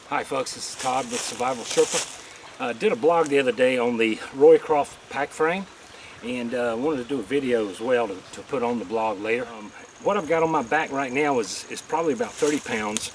Hi folks, this is Todd with Survival Sherpa. Did a blog the other day on the Roycraft pack frame, and wanted to do a video as well to put on the blog later. What I've got on my back right now is probably about 30 pounds.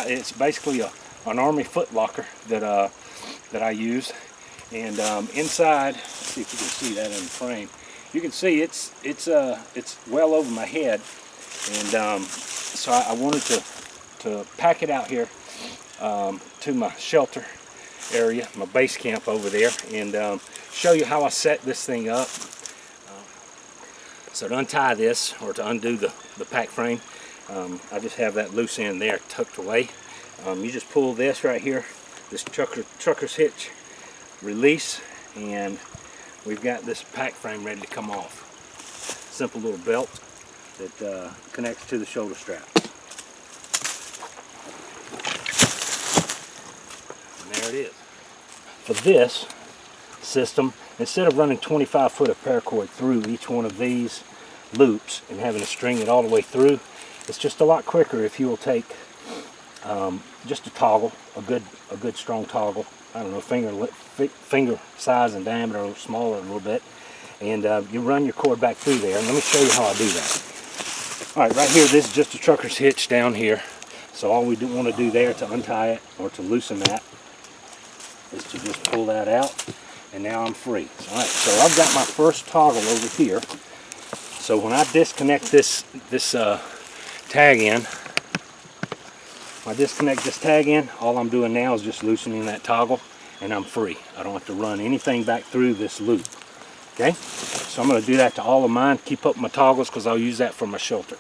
It's basically an army foot locker that I use, and inside, let's see if you can see that in the frame. You can see it's well over my head, and so I wanted to pack it out here to my shelter area, my base camp over there, and show you how I set this thing up. So to untie this, or to undo the pack frame, I just have that loose end there tucked away. You just pull this right here, this trucker's hitch release, and we've got this pack frame ready to come off. Simple little belt that connects to the shoulder strap. There it is. For this system, instead of running 25 foot of paracord through each one of these loops and having to string it all the way through, it's just a lot quicker if you will take just a toggle, a good strong toggle. I don't know, finger size and diameter, a little smaller a little bit, and you run your cord back through there. And let me show you how I do that. All right, right here, this is just a trucker's hitch down here. So all we want to do there to untie it or to loosen that is to just pull that out, and now I'm free. All right, so I've got my first toggle over here. So when I disconnect this tag in, all I'm doing now is just loosening that toggle, and I'm free. I don't have to run anything back through this loop. Okay, so I'm going to do that to all of mine. Keep up my toggles because I'll use that for my shelter.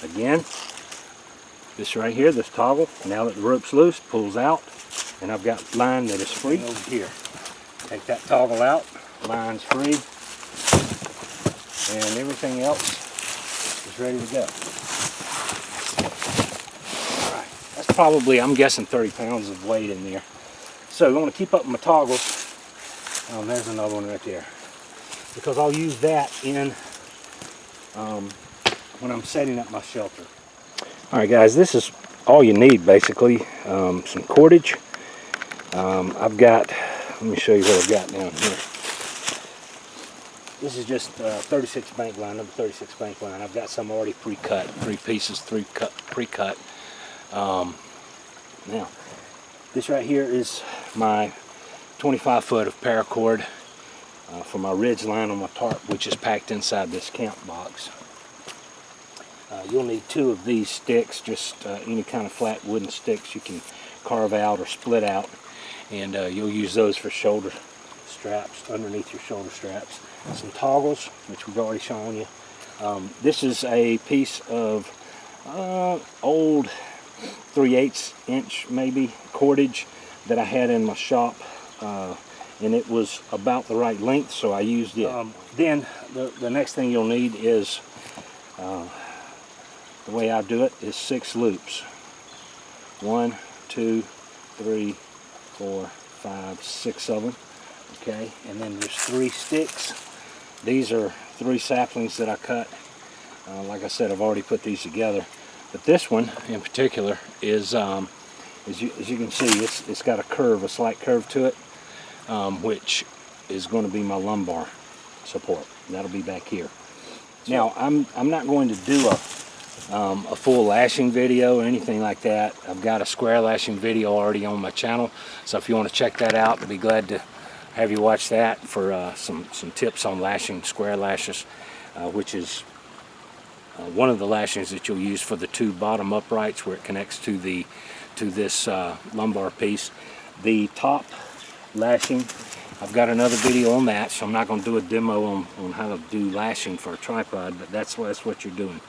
Again, this right here, this toggle, now that the rope's loose, pulls out, and I've got line that is free over here. Take that toggle out, line's free, and everything else is ready to go. All right, that's probably, I'm guessing, 30 pounds of weight in there. So I want to keep up my toggles. Oh, there's another one right there, because I'll use that in when I'm setting up my shelter. All right, guys, this is all you need basically. Some cordage. I've got, let me show you what I've got down here. This is just 36 bank line, number 36 bank line. I've got some already pre-cut, 3 pieces, pre-cut. Now, this right here is my 25 foot of paracord for my ridge line on my tarp, which is packed inside this camp box. You'll need 2 of these sticks, just any kind of flat wooden sticks you can carve out or split out, and you'll use those for shoulder straps, underneath your shoulder straps. Some toggles, which we've already shown you. This is a piece of old 3/8 inch maybe cordage that I had in my shop, and it was about the right length, so I used it. Then the next thing you'll need is the way I do it is 6 loops. 1, 2, 3, 4, 5, 6 of them. Okay, and then there's 3 sticks. These are 3 saplings that I cut. Like I said, I've already put these together. But this one in particular is, as you can see, it's got a curve, a slight curve to it, which is going to be my lumbar support. That'll be back here. Now, I'm not going to do a full lashing video or anything like that. I've got a square lashing video already on my channel, so if you want to check that out, I'd be glad to have you watch that for some tips on lashing square lashes, which is one of the lashings that you'll use for the 2 bottom uprights where it connects to this lumbar piece. The top lashing, I've got another video on that, so I'm not going to do a demo on how to do lashing for a tripod, but that's what you're doing.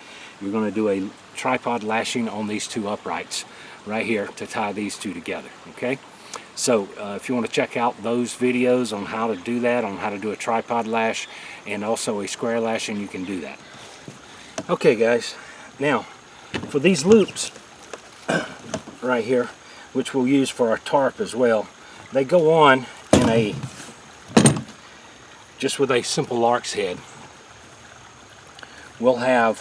You're going to do a tripod lashing on these 2 uprights right here to tie these 2 together. Okay, so if you want to check out those videos on how to do that, on how to do a tripod lash and also a square lashing, you can do that. Okay guys, now for these loops right here, which we'll use for our tarp as well, they go on in just with a simple lark's head. we'll have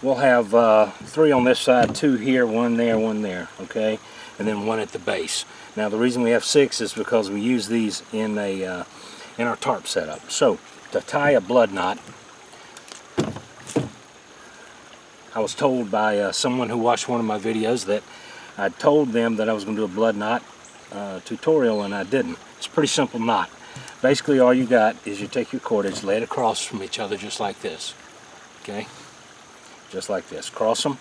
3 on this side, 2 here, 1 there, okay, and then 1 at the base. Now the reason we have 6 is because we use these in our tarp setup. So to tie a blood knot, I was told by someone who watched one of my videos that I told them that I was going to do a blood knot tutorial, and I didn't. It's a pretty simple knot. Basically all you got is you take your cordage, lay it across from each other just like this, okay, just like this, cross them.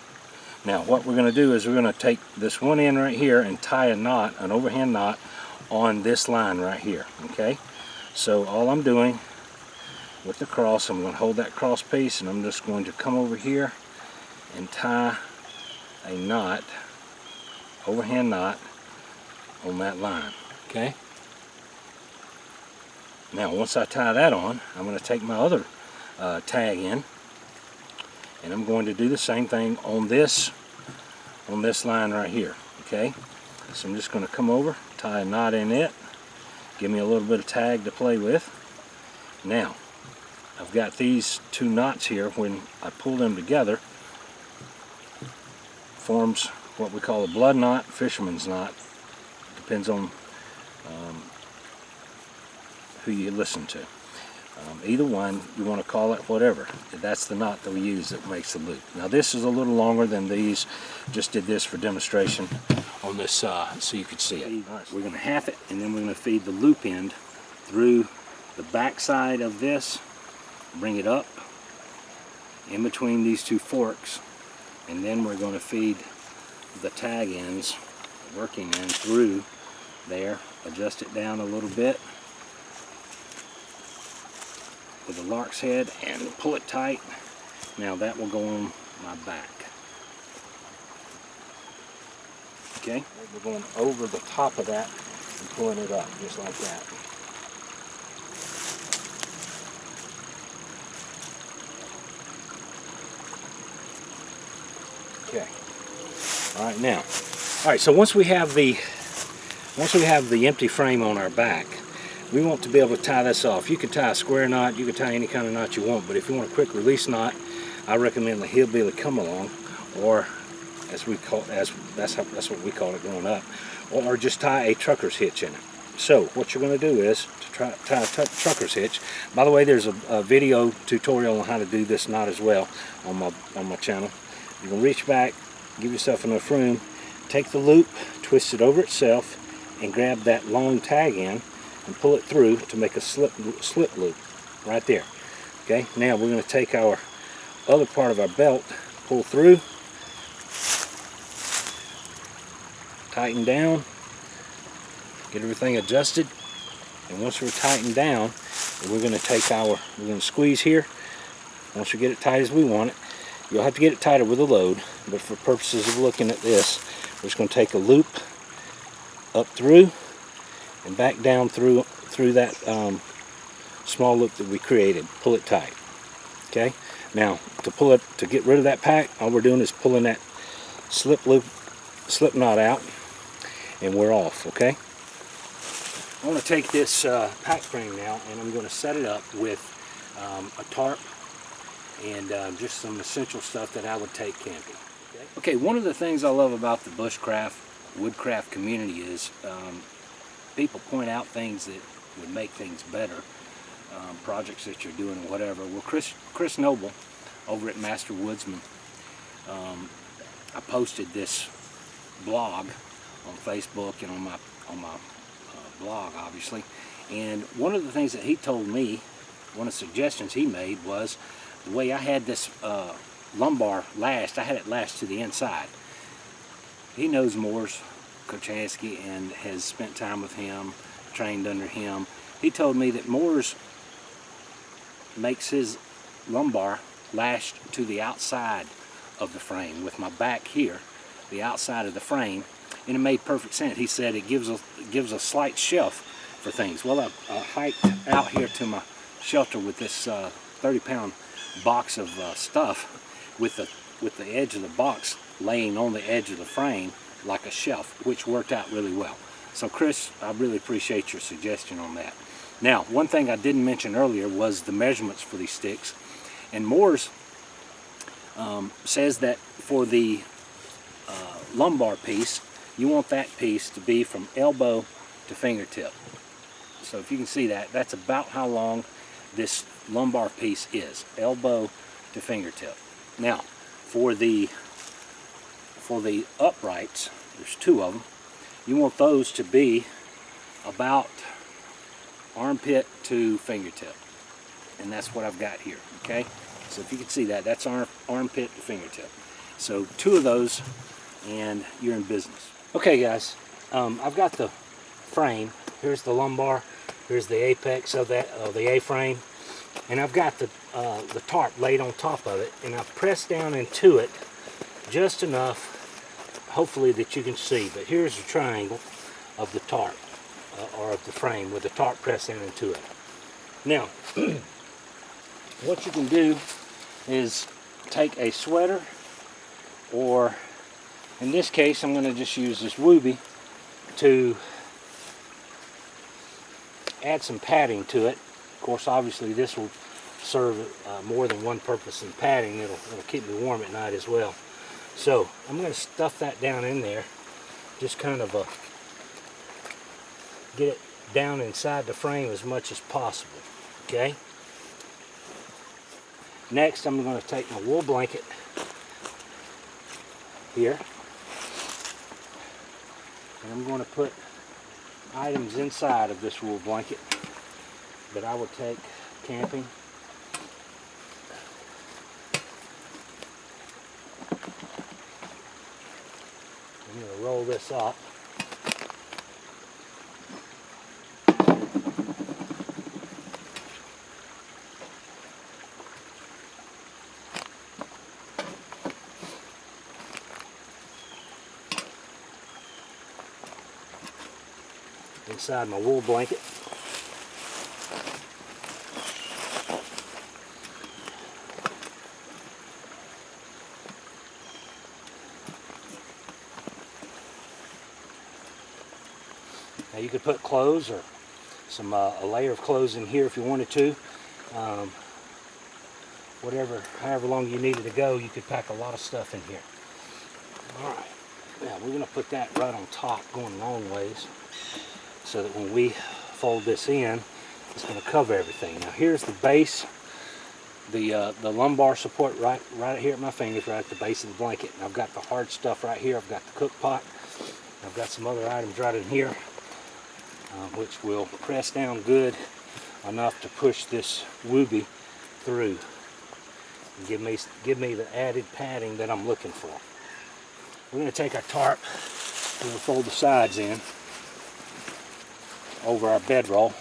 Now what we're going to do is we're going to take this one end right here and tie a knot, an overhand knot, on this line right here, okay. So all I'm doing with the cross, I'm going to hold that cross piece and I'm just going to come over here and tie a knot, overhand knot, on that line, okay. Now once I tie that on, I'm going to take my other tag in, and I'm going to do the same thing on this line right here, okay. So I'm just going to come over, tie a knot in it, give me a little bit of tag to play with. Now I've got these 2 knots here. When I pull them together, forms what we call a blood knot, fisherman's knot. Depends on who you listen to. Either one, you want to call it whatever. That's the knot that we use that makes the loop. Now this is a little longer than these. Just did this for demonstration on this so you could see it. All right, we're going to half it, and then we're going to feed the loop end through the back side of this, bring it up in between these 2 forks, and then we're going to feed the tag ends, working end, through there, adjust it down a little bit with the lark's head and pull it tight. Now that will go on my back. Okay, we're going over the top of that and pulling it up just like that. Okay. All right, now. All right, so once we have the empty frame on our back, we want to be able to tie this off. You can tie a square knot, you can tie any kind of knot you want, but if you want a quick release knot, I recommend the hillbilly come along, or as we call that's what we call it growing up, or just tie a trucker's hitch in it. So what you're going to do is to tie a trucker's hitch. By the way, there's a video tutorial on how to do this knot as well on my channel. You can reach back, give yourself enough room, take the loop, twist it over itself, and grab that long tag end and pull it through to make a slip loop right there. Okay, now we're going to take our other part of our belt, pull through, tighten down, get everything adjusted, and once we're tightened down, we're going to squeeze here. Once we get it tight as we want it, you'll have to get it tighter with a load, but for purposes of looking at this, we're just going to take a loop up through and back down through that small loop that we created. Pull it tight. Okay. Now to get rid of that pack, all we're doing is pulling that slip knot out, and we're off. Okay. I want to take this pack frame now, and I'm going to set it up with a tarp and just some essential stuff that I would take camping. Okay, one of the things I love about the bushcraft, woodcraft community is people point out things that would make things better, projects that you're doing or whatever. Well, Chris Noble over at Master Woodsman, I posted this blog on Facebook and on my blog, obviously, and one of the things that he told me, one of the suggestions he made was the way I had this lumbar lashed, I had it lashed to the inside. He knows Moore's Kochansky and has spent time with him, trained under him. He told me that Moore's makes his lumbar lashed to the outside of the frame with my back here, the outside of the frame, and it made perfect sense. He said it gives a slight shelf for things. Well, I hiked out here to my shelter with this 30-pound box of stuff with the edge of the box laying on the edge of the frame like a shelf, which worked out really well. So Chris, I really appreciate your suggestion on that. Now, one thing I didn't mention earlier was the measurements for these sticks, And Moore's says that for the lumbar piece, you want that piece to be from elbow to fingertip. So if you can see that, that's about how long this lumbar piece is, elbow to fingertip. Now, for the uprights, there's two of them, you want those to be about armpit to fingertip. And that's what I've got here, okay? So if you can see that, that's armpit to fingertip. So two of those, and you're in business. Okay guys, I've got the frame. Here's the lumbar, here's the apex of the A-frame, and I've got the tarp laid on top of it, and I've pressed down into it just enough, hopefully that you can see. But here's the triangle of the tarp, or of the frame with the tarp pressed down into it. Now, what you can do is take a sweater, or in this case I'm going to just use this Wooby to add some padding to it. Of course, obviously this will serve more than one purpose in padding. It'll keep me warm at night as well. So I'm going to stuff that down in there, just kind of get it down inside the frame as much as possible. Okay. Next, I'm going to take my wool blanket here, and I'm going to put items inside of this wool blanket that I would take camping. I'm going to roll this up. Inside my wool blanket. Now you could put clothes or some a layer of clothes in here if you wanted to. However long you needed to go, you could pack a lot of stuff in here. All right, now we're going to put that right on top, going long ways, so that when we fold this in, it's going to cover everything. Now here's the base, the lumbar support right here at my fingers, right at the base of the blanket. And I've got the hard stuff right here. I've got the cook pot. I've got some other items right in here, which will press down good enough to push this Wooby through and give me the added padding that I'm looking for. We're going to take our tarp and we'll fold the sides in over our bedroll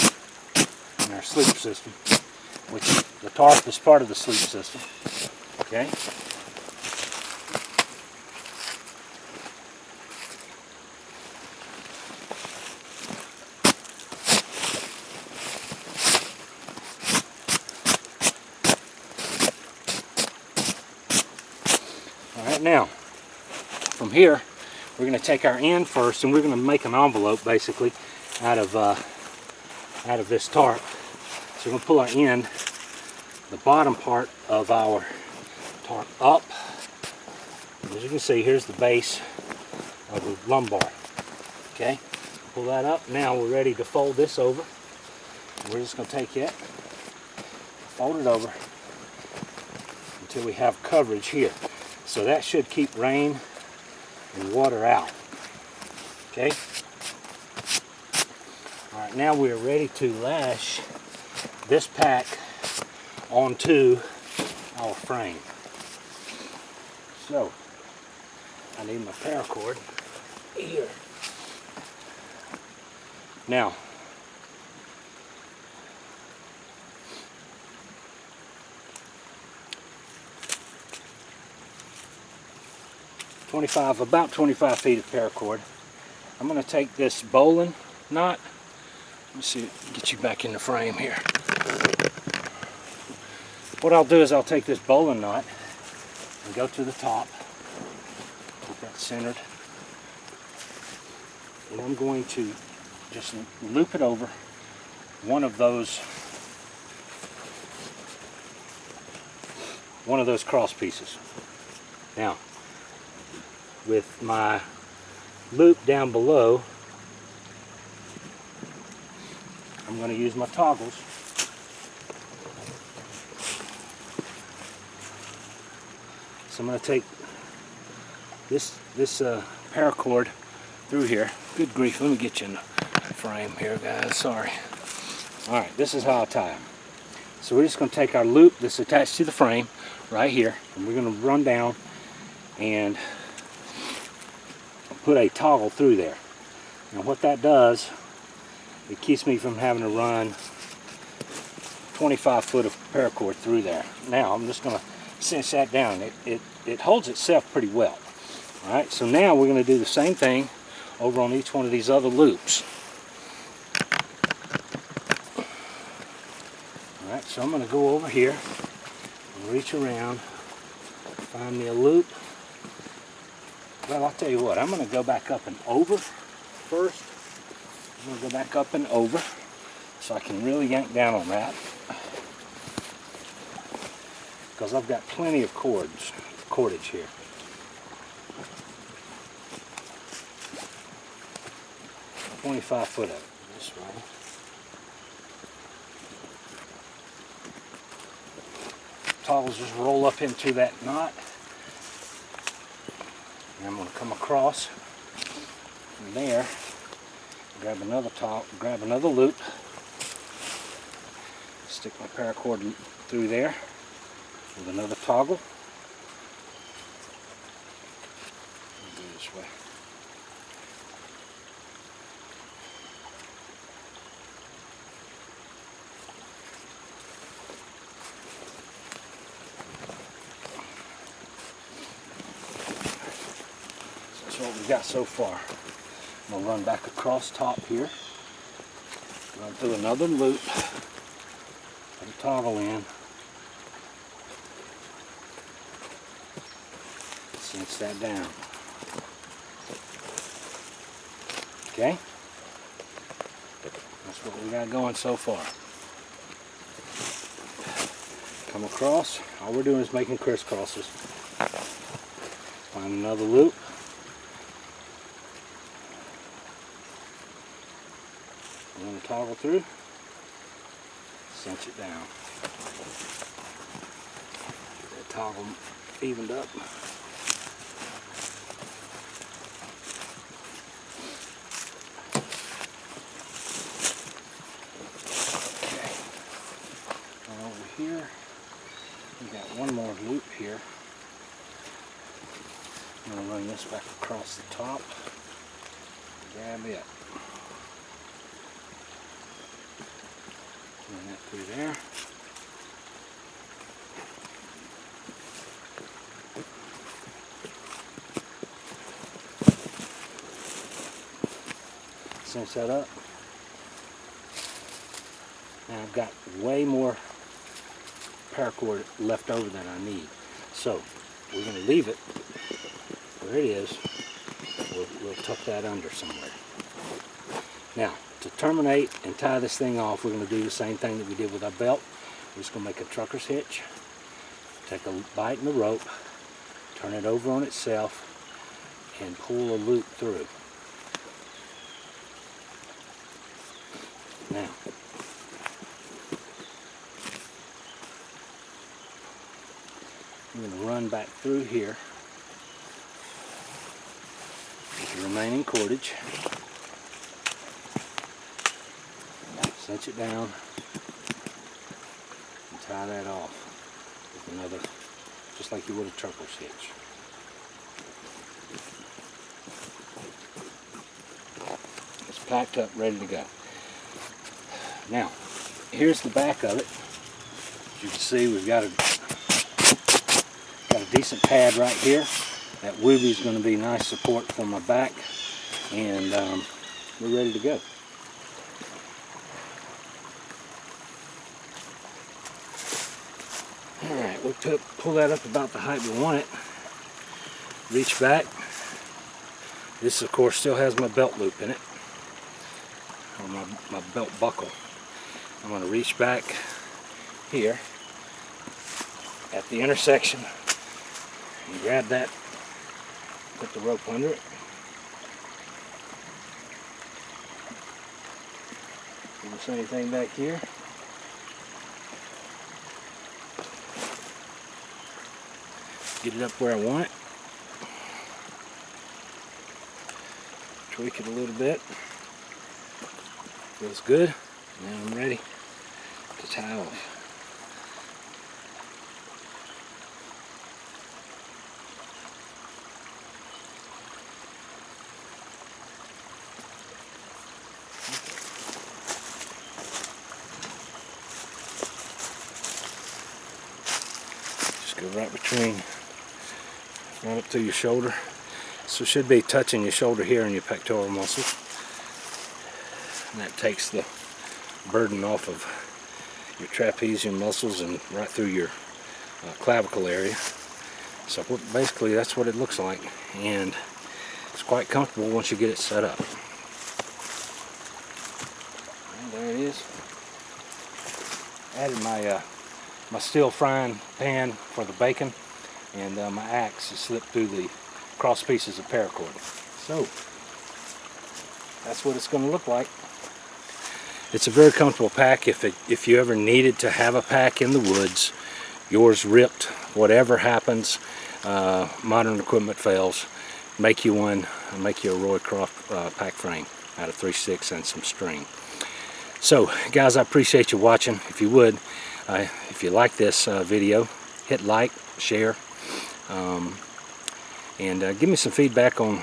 and our sleep system, which the tarp is part of the sleep system. Okay. All right, now from here we're going to take our end first, and we're going to make an envelope basically out of this tarp. So we're going to pull our end, the bottom part of our tarp up. And as you can see, here's the base of the lumbar. Okay, pull that up. Now we're ready to fold this over. We're just going to take it, fold it over until we have coverage here. So that should keep rain and water out. Okay. All right, now we're ready to lash this pack onto our frame. So I need my paracord here. Now, about 25 feet of paracord. I'm going to take this bowline knot. Let me see, get you back in the frame here. What I'll do is I'll take this bowline knot and go to the top, keep that centered, and I'm going to just loop it over one of those one of those cross pieces. Now, with my loop down below, I'm going to use my toggles. So I'm going to take this paracord through here. Good grief, let me get you in the frame here, guys, sorry. Alright, this is how I tie them. So we're just going to take our loop that's attached to the frame right here, and we're going to run down and put a toggle through there. And what that does, it keeps me from having to run 25 foot of paracord through there. Now I'm just going to cinch that down. It holds itself pretty well. Alright, so now we're going to do the same thing over on each one of these other loops. Alright, so I'm going to go over here and reach around, find me a loop. Well, I'll tell you what, I'm going to go back up and over first. I'm going to go back up and over so I can really yank down on that, because I've got plenty of cordage here. "25 foot of it this way. Toggles just roll up into that knot. And I'm going to come across from there, grab another loop, stick my paracord through there with another toggle. I'll do it this way. What we got so far. I'm going to run back across top here, run through another loop, put a toggle in, cinch that down. Okay? That's what we got going so far. Come across, all we're doing is making crisscrosses. Find another loop. Run the toggle through, cinch it down. Get that toggle evened up. Okay. And over here, we got one more loop here. I'm going to run this back across the top. Grab it. Run that through there. Cinch that up. Now I've got way more paracord left over than I need. So we're going to leave it where it is. We'll tuck that under somewhere. Now, to terminate and tie this thing off, we're going to do the same thing that we did with our belt. We're just going to make a trucker's hitch, take a bite in the rope, turn it over on itself, and pull a loop through. Now, I'm going to run back through here with the remaining cordage. Cinch it down and tie that off with another, just like you would a trucker's hitch. It's packed up, ready to go. Now, here's the back of it. As you can see, we've got a decent pad right here. That wooby is going to be nice support for my back, and we're ready to go. Alright, we'll pull that up about the height we want it. Reach back. This, of course, still has my belt loop in it, or my belt buckle. I'm going to reach back here, at the intersection. You grab that, put the rope under it. You don't see anything back here. Get it up where I want it. Tweak it a little bit. Feels good. Now I'm ready to tie off. Just go right between, right up to your shoulder. So it should be touching your shoulder here and your pectoral muscle. And that takes the burden off of your trapezium muscles and right through your clavicle area. So basically that's what it looks like, and it's quite comfortable once you get it set up. And there it is. Added my steel frying pan for the bacon, and my axe is slipped through the cross pieces of paracord. So that's what it's going to look like. It's a very comfortable pack. If you ever needed to have a pack in the woods, yours ripped, whatever happens, modern equipment fails, make you one, make you a Roycraft pack frame out of 3/6 and some string. So guys, I appreciate you watching. If you would, if you like this video, hit like, share, and give me some feedback on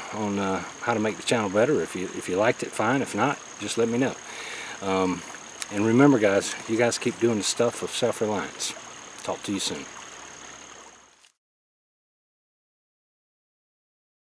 how to make the channel better. If you liked it, fine. If not, just let me know. And remember guys, you guys keep doing the stuff of self-reliance. Talk to you soon.